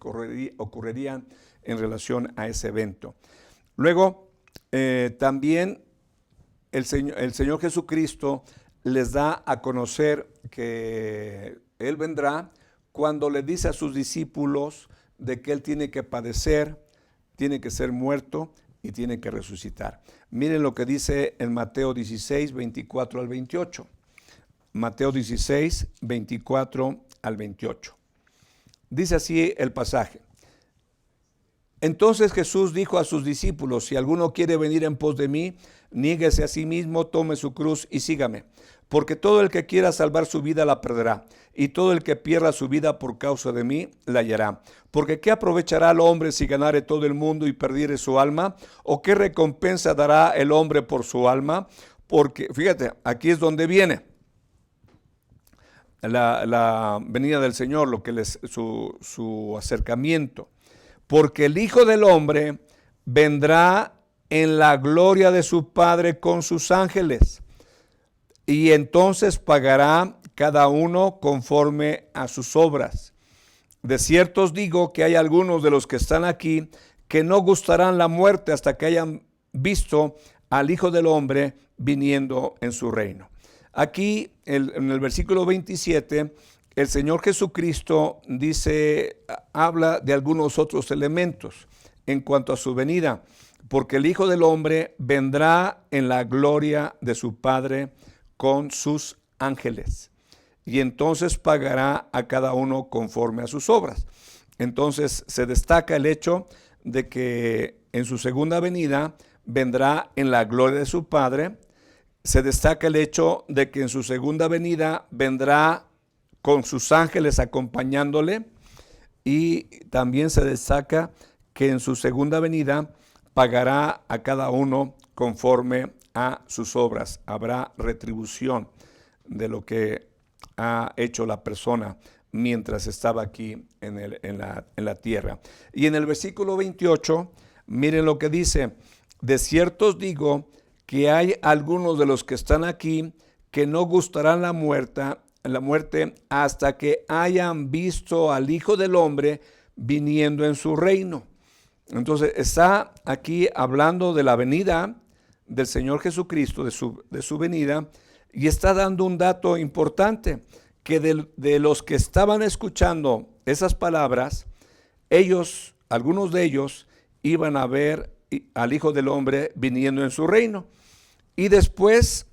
ocurrirían en relación a ese evento. Luego, también el Señor Jesucristo les da a conocer que Él vendrá cuando le dice a sus discípulos de que Él tiene que padecer, tiene que ser muerto y tiene que resucitar. Miren lo que dice en Mateo 16, 24 al 28. Mateo 16, 24 al 28. Dice así el pasaje. Entonces Jesús dijo a sus discípulos: si alguno quiere venir en pos de mí, niéguese a sí mismo, tome su cruz y sígame. Porque todo el que quiera salvar su vida la perderá, y todo el que pierda su vida por causa de mí la hallará. Porque ¿qué aprovechará el hombre si ganare todo el mundo y perdiere su alma? ¿O qué recompensa dará el hombre por su alma? Porque, fíjate, aquí es donde viene la venida del Señor, su acercamiento. Porque el Hijo del Hombre vendrá en la gloria de su Padre con sus ángeles, y entonces pagará cada uno conforme a sus obras. De cierto os digo que hay algunos de los que están aquí que no gustarán la muerte hasta que hayan visto al Hijo del Hombre viniendo en su reino. Aquí, en el versículo 27, el Señor Jesucristo habla de algunos otros elementos en cuanto a su venida, porque el Hijo del Hombre vendrá en la gloria de su Padre con sus ángeles, y entonces pagará a cada uno conforme a sus obras. Entonces se destaca el hecho de que en su segunda venida vendrá en la gloria de su Padre. Se destaca el hecho de que en su segunda venida vendrá con sus ángeles acompañándole, y también se destaca que en su segunda venida pagará a cada uno conforme a sus obras. Habrá retribución de lo que ha hecho la persona mientras estaba aquí en la tierra. Y en el versículo 28, miren lo que dice: de cierto os digo que hay algunos de los que están aquí que no gustarán la muerte hasta que hayan visto al Hijo del Hombre viniendo en su reino. Entonces está aquí hablando de la venida del Señor Jesucristo, de su venida, y está dando un dato importante, que de los que estaban escuchando esas palabras, algunos de ellos, iban a ver al Hijo del Hombre viniendo en su reino. Y después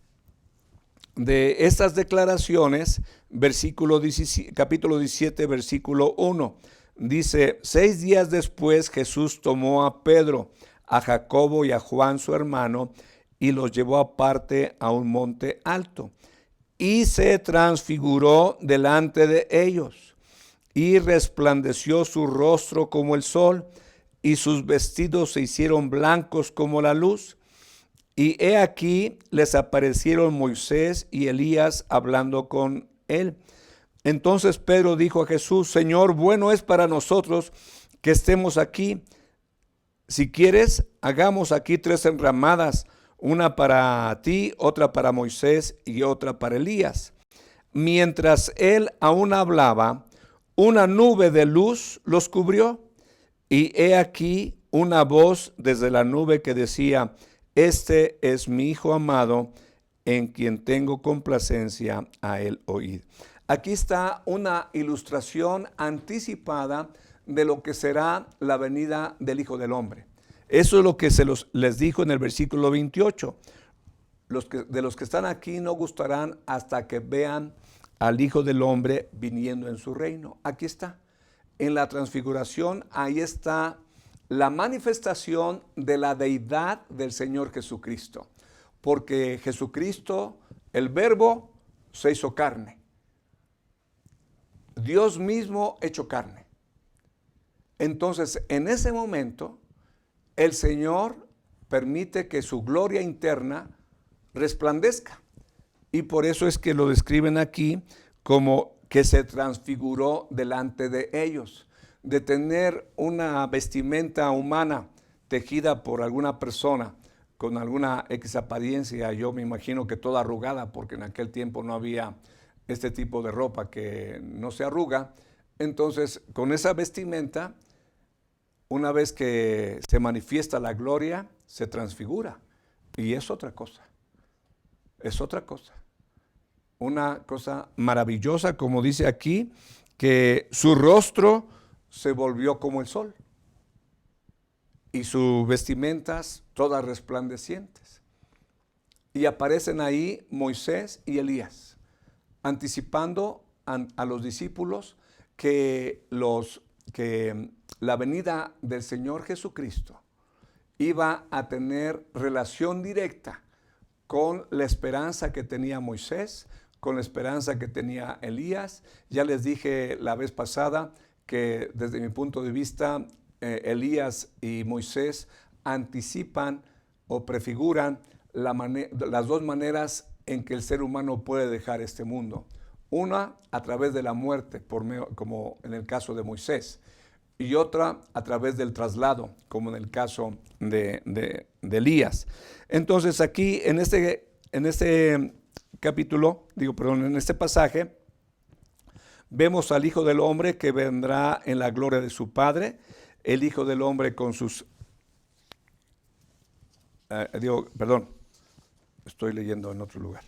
de estas declaraciones, capítulo 17, versículo 1, dice: 6 días después Jesús tomó a Pedro, a Jacobo y a Juan su hermano, y los llevó aparte a un monte alto, y se transfiguró delante de ellos, y resplandeció su rostro como el sol, y sus vestidos se hicieron blancos como la luz. Y he aquí les aparecieron Moisés y Elías hablando con él. Entonces Pedro dijo a Jesús: Señor, bueno es para nosotros que estemos aquí. Si quieres, hagamos aquí 3 enramadas, una para ti, otra para Moisés y otra para Elías. Mientras él aún hablaba, una nube de luz los cubrió, y he aquí una voz desde la nube que decía: Este es mi Hijo amado, en quien tengo complacencia, a él oíd. Aquí está una ilustración anticipada de lo que será la venida del Hijo del Hombre. Eso es lo que les dijo en el versículo 28. De los que están aquí no gustarán hasta que vean al Hijo del Hombre viniendo en su reino. Aquí está. En la transfiguración, ahí está la manifestación de la deidad del Señor Jesucristo. Porque Jesucristo, el Verbo, se hizo carne. Dios mismo hecho carne. Entonces, en ese momento, el Señor permite que su gloria interna resplandezca. Y por eso es que lo describen aquí como que se transfiguró delante de ellos. De tener una vestimenta humana tejida por alguna persona con alguna X apariencia, yo me imagino que toda arrugada, porque en aquel tiempo no había este tipo de ropa que no se arruga. Entonces, con esa vestimenta, una vez que se manifiesta la gloria, se transfigura. Y es otra cosa. Es otra cosa. Una cosa maravillosa, como dice aquí, que su rostro se volvió como el sol y sus vestimentas todas resplandecientes. Y aparecen ahí Moisés y Elías, anticipando a los discípulos que la venida del Señor Jesucristo iba a tener relación directa con la esperanza que tenía Moisés, con la esperanza que tenía Elías. Ya les dije la vez pasada que desde mi punto de vista, Elías y Moisés anticipan o prefiguran las dos maneras en que el ser humano puede dejar este mundo. Una a través de la muerte, como en el caso de Moisés, y otra a través del traslado, como en el caso de Elías. Entonces aquí en este capítulo, en este pasaje, vemos al Hijo del Hombre que vendrá en la gloria de su Padre, el Hijo del Hombre con sus... estoy leyendo en otro lugar.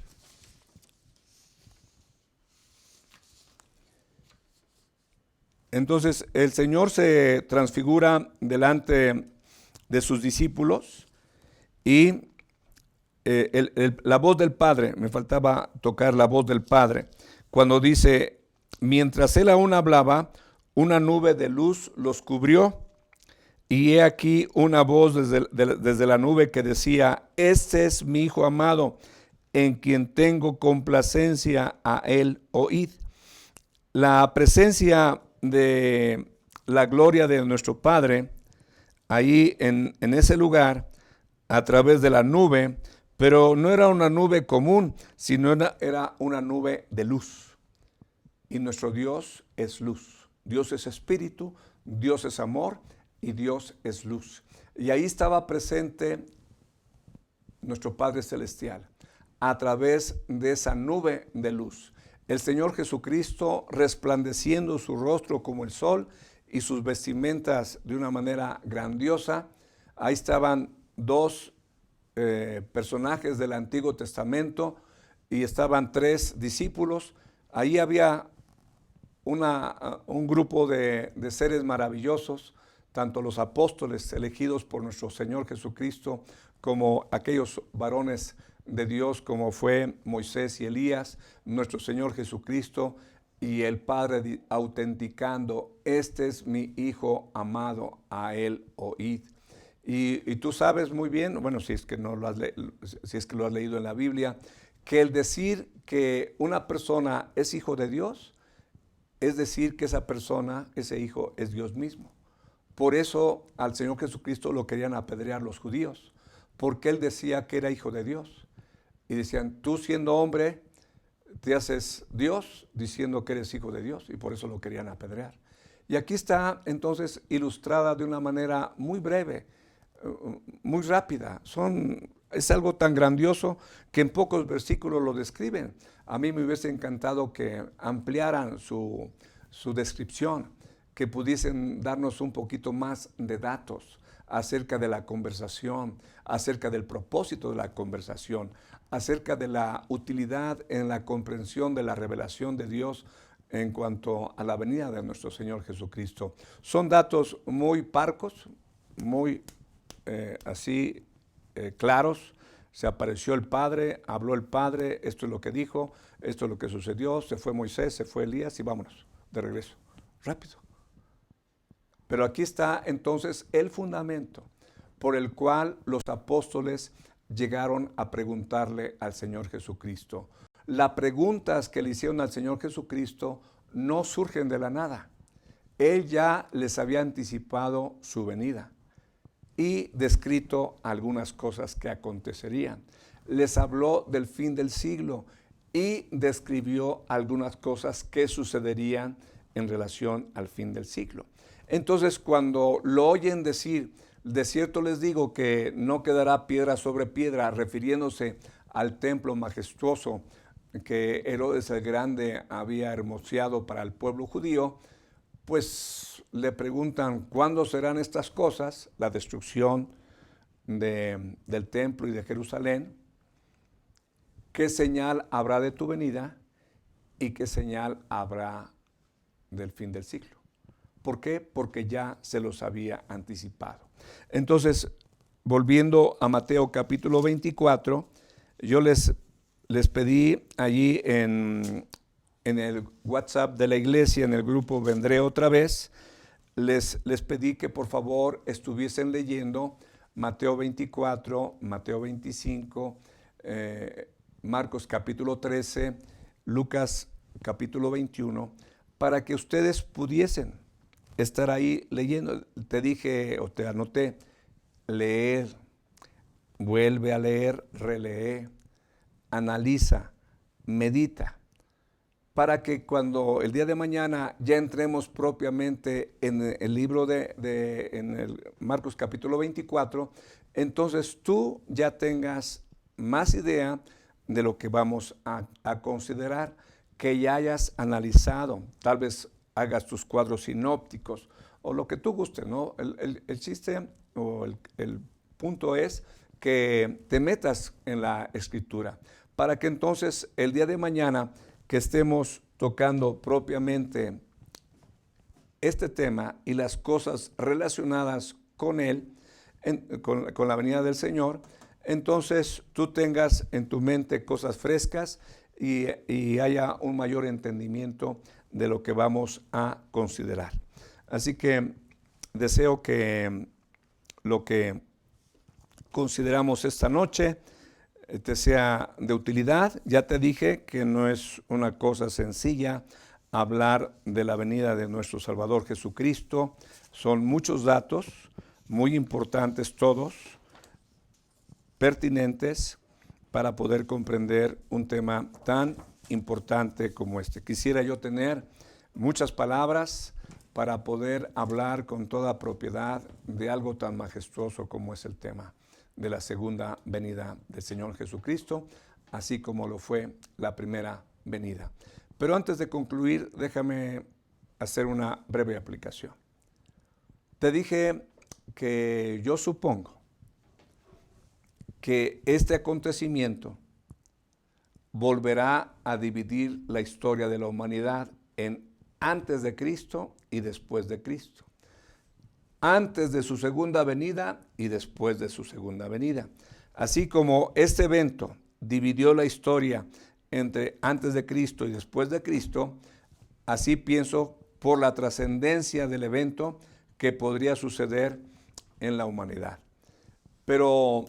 Entonces el Señor se transfigura delante de sus discípulos y la voz del Padre, me faltaba tocar la voz del Padre, cuando dice, mientras él aún hablaba, una nube de luz los cubrió y he aquí una voz desde la nube que decía, este es mi Hijo amado, en quien tengo complacencia, a él oíd. La presencia de la gloria de nuestro Padre, ahí en ese lugar, a través de la nube, pero no era una nube común, sino era una nube de luz. Y nuestro Dios es luz. Dios es espíritu, Dios es amor y Dios es luz. Y ahí estaba presente nuestro Padre Celestial, a través de esa nube de luz. El Señor Jesucristo resplandeciendo su rostro como el sol y sus vestimentas de una manera grandiosa. Ahí estaban dos personajes del Antiguo Testamento y estaban tres discípulos. Ahí había un grupo de seres maravillosos, tanto los apóstoles elegidos por nuestro Señor Jesucristo como aquellos varones de Dios como fue Moisés y Elías, nuestro Señor Jesucristo y el Padre autenticando, este es mi Hijo amado, a él oíd. Y tú sabes muy bien, bueno, si es que lo has leído en la Biblia, que el decir que una persona es hijo de Dios, es decir que esa persona, ese hijo, es Dios mismo. Por eso al Señor Jesucristo lo querían apedrear los judíos, porque él decía que era hijo de Dios. Y decían, tú siendo hombre, te haces Dios diciendo que eres hijo de Dios, y por eso lo querían apedrear. Y aquí está entonces ilustrada de una manera muy breve, muy rápida. Es algo tan grandioso que en pocos versículos lo describen. A mí me hubiese encantado que ampliaran su descripción, que pudiesen darnos un poquito más de datos acerca de la conversación, acerca del propósito de la conversación, acerca de la utilidad en la comprensión de la revelación de Dios en cuanto a la venida de nuestro Señor Jesucristo. Son datos muy parcos, muy claros. Se apareció el Padre, habló el Padre, esto es lo que dijo, esto es lo que sucedió, se fue Moisés, se fue Elías y vámonos, de regreso, rápido. Pero aquí está entonces el fundamento por el cual los apóstoles llegaron a preguntarle al Señor Jesucristo. Las preguntas que le hicieron al Señor Jesucristo no surgen de la nada. Él ya les había anticipado su venida y descrito algunas cosas que acontecerían. Les habló del fin del siglo y describió algunas cosas que sucederían en relación al fin del siglo. Entonces, cuando lo oyen decir, de cierto les digo que no quedará piedra sobre piedra, refiriéndose al templo majestuoso que Herodes el Grande había hermoseado para el pueblo judío, pues le preguntan, ¿cuándo serán estas cosas? La destrucción del templo y de Jerusalén. ¿Qué señal habrá de tu venida? ¿Y qué señal habrá del fin del siglo? ¿Por qué? Porque ya se los había anticipado. Entonces, volviendo a Mateo capítulo 24, yo les pedí allí en el WhatsApp de la iglesia, en el grupo Vendré Otra Vez, les pedí que por favor estuviesen leyendo Mateo 24, Mateo 25, Marcos capítulo 13, Lucas capítulo 21, para que ustedes pudiesen estar ahí leyendo. Te dije o te anoté, leer, vuelve a leer, relee, analiza, medita, para que cuando el día de mañana ya entremos propiamente en el libro en el Marcos capítulo 24, entonces tú ya tengas más idea de lo que vamos a considerar, que ya hayas analizado, tal vez hagas tus cuadros sinópticos o lo que tú guste, ¿no? El chiste o el punto es que te metas en la escritura para que entonces el día de mañana que estemos tocando propiamente este tema y las cosas relacionadas con él, con la venida del Señor, entonces tú tengas en tu mente cosas frescas y haya un mayor entendimiento de lo que vamos a considerar. Así que deseo que lo que consideramos esta noche te sea de utilidad. Ya te dije que no es una cosa sencilla hablar de la venida de nuestro Salvador Jesucristo. Son muchos datos, muy importantes todos, pertinentes para poder comprender un tema tan importante como este. Quisiera yo tener muchas palabras para poder hablar con toda propiedad de algo tan majestuoso como es el tema de la segunda venida del Señor Jesucristo, así como lo fue la primera venida. Pero antes de concluir, déjame hacer una breve aplicación. Te dije que yo supongo que este acontecimiento volverá a dividir la historia de la humanidad en antes de Cristo y después de Cristo. Antes de su segunda venida y después de su segunda venida. Así como este evento dividió la historia entre antes de Cristo y después de Cristo, así pienso por la trascendencia del evento que podría suceder en la humanidad. Pero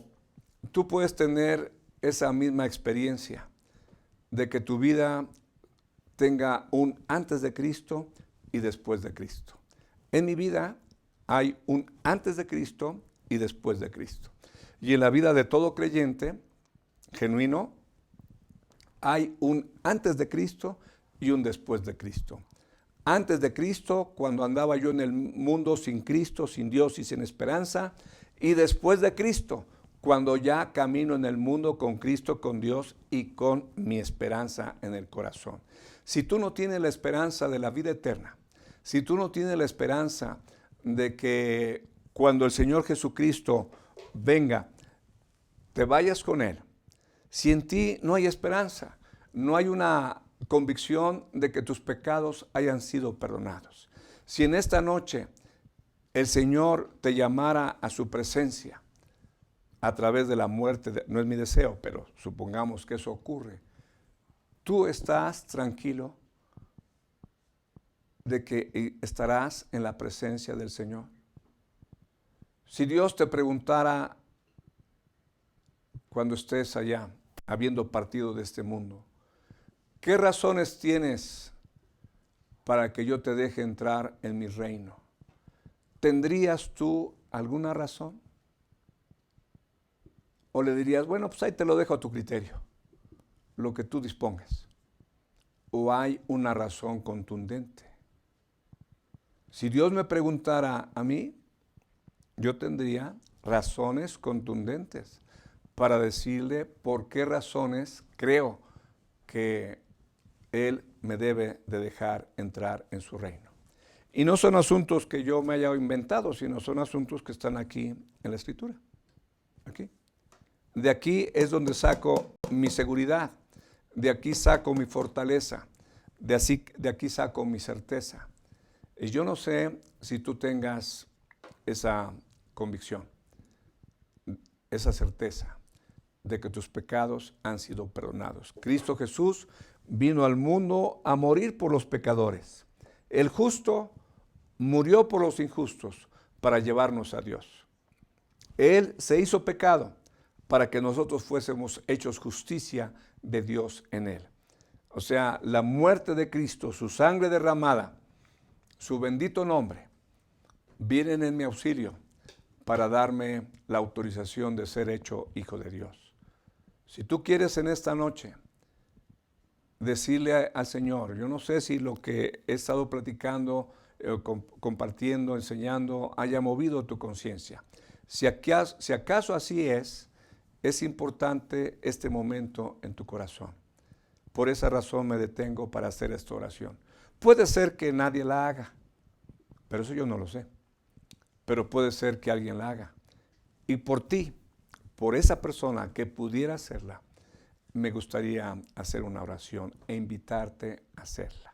tú puedes tener esa misma experiencia de que tu vida tenga un antes de Cristo y después de Cristo. En mi vida hay un antes de Cristo y después de Cristo. Y en la vida de todo creyente genuino hay un antes de Cristo y un después de Cristo. Antes de Cristo, cuando andaba yo en el mundo sin Cristo, sin Dios y sin esperanza, y después de Cristo, cuando ya camino en el mundo con Cristo, con Dios y con mi esperanza en el corazón. Si tú no tienes la esperanza de la vida eterna, si tú no tienes la esperanza de que cuando el Señor Jesucristo venga, te vayas con Él, si en ti no hay esperanza, no hay una convicción de que tus pecados hayan sido perdonados, si en esta noche el Señor te llamara a su presencia a través de la muerte, no es mi deseo, pero supongamos que eso ocurre, tú estás tranquilo de que estarás en la presencia del Señor. Si Dios te preguntara cuando estés allá, habiendo partido de este mundo, ¿qué razones tienes para que yo te deje entrar en mi reino? ¿Tendrías tú alguna razón? ¿O le dirías, bueno, pues ahí te lo dejo a tu criterio, lo que tú dispongas? ¿O hay una razón contundente? Si Dios me preguntara a mí, yo tendría razones contundentes para decirle por qué razones creo que Él me debe de dejar entrar en su reino. Y no son asuntos que yo me haya inventado, sino son asuntos que están aquí en la Escritura. Aquí. De aquí es donde saco mi seguridad, de aquí saco mi fortaleza, de aquí saco mi certeza. Y yo no sé si tú tengas esa convicción, esa certeza de que tus pecados han sido perdonados. Cristo Jesús vino al mundo a morir por los pecadores. El justo murió por los injustos para llevarnos a Dios. Él se hizo pecado para que nosotros fuésemos hechos justicia de Dios en Él. O sea, la muerte de Cristo, su sangre derramada, su bendito nombre, vienen en mi auxilio para darme la autorización de ser hecho hijo de Dios. Si tú quieres en esta noche decirle al Señor, yo no sé si lo que he estado platicando, compartiendo, enseñando, haya movido tu conciencia. Si acaso así es importante este momento en tu corazón. Por esa razón me detengo para hacer esta oración. Puede ser que nadie la haga, pero eso yo no lo sé. Pero puede ser que alguien la haga. Y por ti, por esa persona que pudiera hacerla, me gustaría hacer una oración e invitarte a hacerla.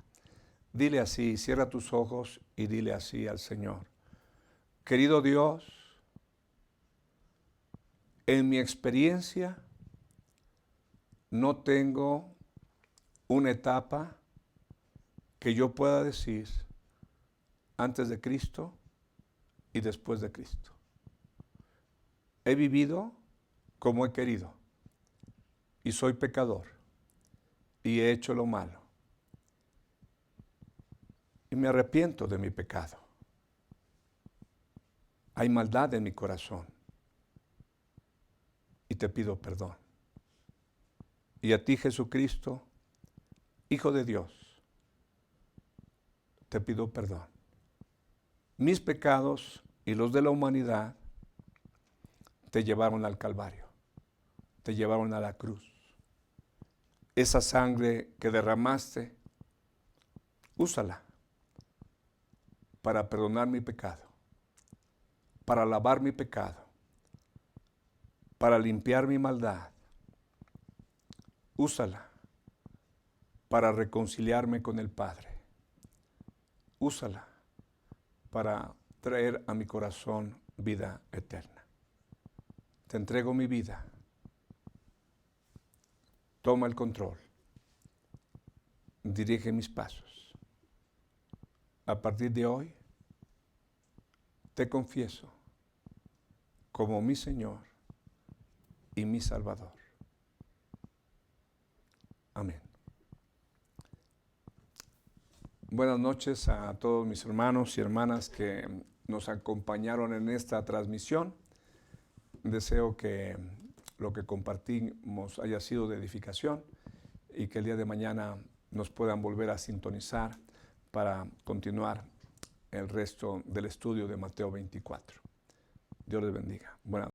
Dile así, cierra tus ojos y dile así al Señor. Querido Dios, en mi experiencia no tengo una etapa que yo pueda decir antes de Cristo y después de Cristo. He vivido como he querido y soy pecador y he hecho lo malo y me arrepiento de mi pecado. Hay maldad en mi corazón y te pido perdón. Y a ti, Jesucristo, Hijo de Dios, te pido perdón. Mis pecados y los de la humanidad te llevaron al Calvario, te llevaron a la cruz. Esa sangre que derramaste, úsala para perdonar mi pecado, para lavar mi pecado, para limpiar mi maldad. Úsala para reconciliarme con el Padre. Úsala para traer a mi corazón vida eterna. Te entrego mi vida. Toma el control. Dirige mis pasos. A partir de hoy, te confieso como mi Señor y mi Salvador. Amén. Buenas noches a todos mis hermanos y hermanas que nos acompañaron en esta transmisión. Deseo que lo que compartimos haya sido de edificación y que el día de mañana nos puedan volver a sintonizar para continuar el resto del estudio de Mateo 24. Dios les bendiga. Buenas noches.